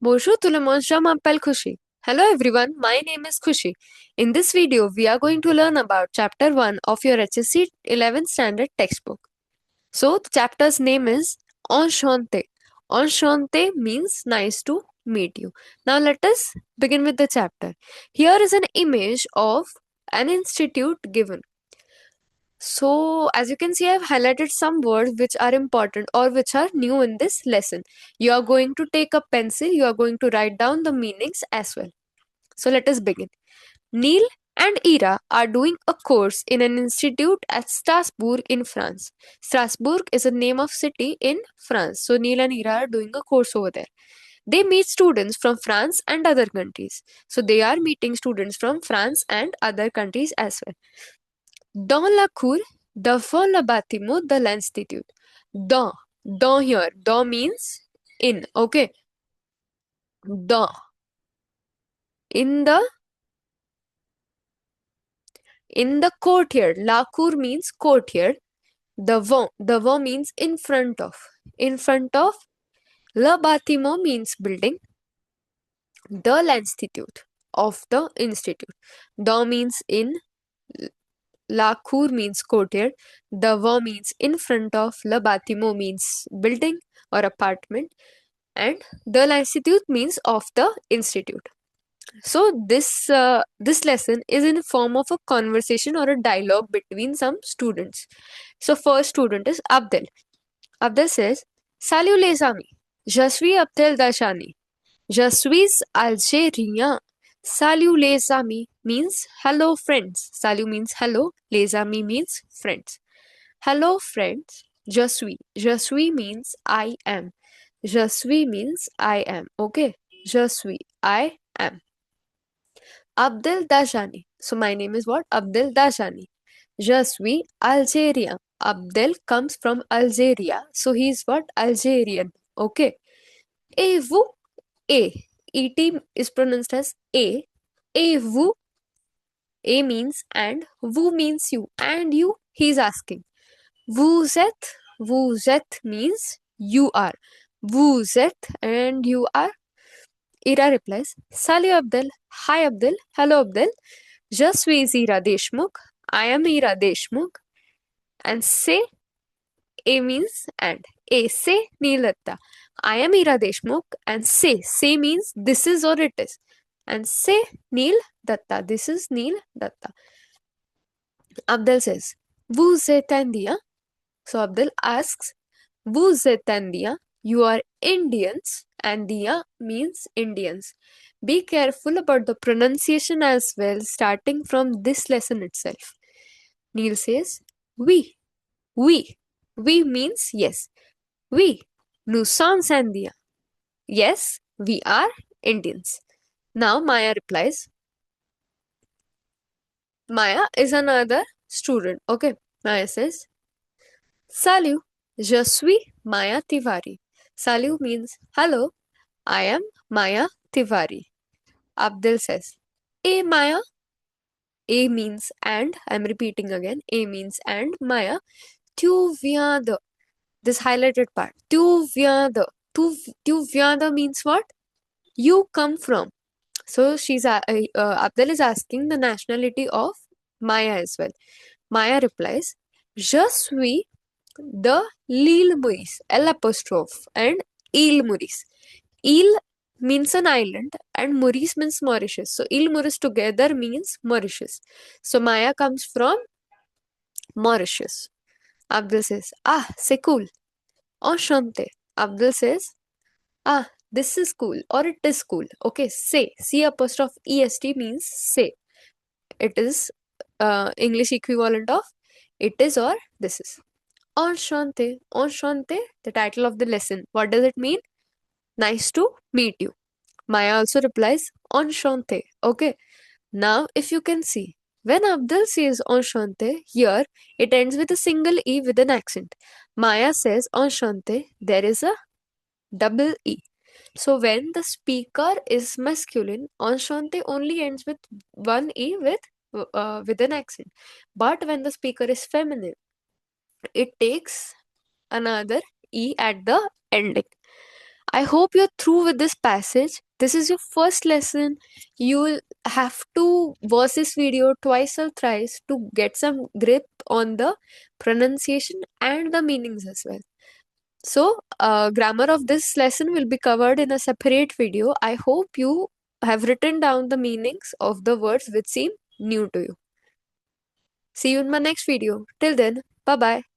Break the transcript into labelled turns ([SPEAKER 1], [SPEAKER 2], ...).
[SPEAKER 1] Bonjour tout le monde, je m'appelle Khushi. Hello everyone, my name is Khushi. In this video, we are going to learn about chapter 1 of your HSC 11th standard textbook. So, the chapter's name is Enchanté. Enchanté means nice to meet you. Now, let us begin with the chapter. Here is an image of an institute given. So, as you can see, I've highlighted some words which are important or which are new in this lesson. You are going to take a pencil, you are going to write down the meanings as well. So, let us begin. Neil and Ira are doing a course in an institute at Strasbourg in France. Strasbourg is a name of city in France. So, Neil and Ira are doing a course over there. They meet students from France and other countries. So, they are meeting students from France and other countries as well. Dans la cour, devant le bâtiment de l'institut. Dans. Dans here. Dans means in. Okay. Dans. In the courtyard. La cour means courtyard. Devant. Devant means in front of. In front of. Le bâtiment means building. De l'institut. Of the institute. Dans means in. La cour means courtyard. Devant means in front of. Le bâtiment means building or apartment. And the institute means of the institute. So this lesson is in form of a conversation or a dialogue between some students. So first student is Abdel. Abdel says, "Salut les amis, je suis Abdel Dashani. Je suis algérien." Salut les amis means hello friends. Salut means hello. Les amis means friends. Hello friends. Je suis. Je suis means I am. Je suis means I am. Okay. Je suis. I am. Abdel Dajani. So my name is what? Abdel Dajani. Je suis Algérien. Abdel comes from Algeria. So he is what? Algerian. Okay. Et vous? Et. Et is pronounced as A. Et vous? A means and. Vous means you. And you? He is asking. Vous êtes? Vous êtes means you are. Vous êtes and you are. Ira replies, Salut Abdel. Hi Abdel. Hello Abdel. Je suis Ira Deshmukh. I am Ira Deshmukh. And say, A means and. A say Neelatta. I am Ira Deshmukh. And say. Say means this is or it is. And say Neel Datta. This is Neel Datta. Abdel says, Vous êtes Indien? So Abdel asks, Vous êtes Indien? You are Indians. And Diya means Indians. Be careful about the pronunciation as well, starting from this lesson itself. Neil says, We. We. We means yes. We. Nous sommes Indiens. Yes, we are Indians. Now Maya replies. Maya is another student. Okay. Maya says, Salut. Je suis Maya Tiwari. Salut means hello. I am Maya Tiwari. Abdel says, A Maya. A means and. I'm repeating again. A means and. Maya. Tu viens de. This highlighted part. Tu viens de. Tu viens de means what? You come from. So Abdel is asking the nationality of Maya as well. Maya replies, Je suis de l'île Maurice. L apostrophe and Île Maurice. Île means an island and Maurice means Mauritius. So Île Maurice together means Mauritius. So Maya comes from Mauritius. Abdul says, Ah, c'est cool. Enchanté. Abdul says, Ah, this is cool or it is cool. Okay, say. C apostrophe EST means say. It is English equivalent of it is or this is. Enchanté. Enchanté, the title of the lesson. What does it mean? Nice to meet you. Maya also replies, Enchanté. Okay. Now, if you can see, when Abdul says Enchanté, here it ends with a single E with an accent. Maya says Enchanté, there is a double E. So, when the speaker is masculine, Enchanté only ends with one E with an accent. But when the speaker is feminine, it takes another E at the ending. I hope you're through with this passage. This is your first lesson. You'll have to watch this video twice or thrice to get some grip on the pronunciation and the meanings as well. So, grammar of this lesson will be covered in a separate video. I hope you have written down the meanings of the words which seem new to you. See you in my next video. Till then, bye bye.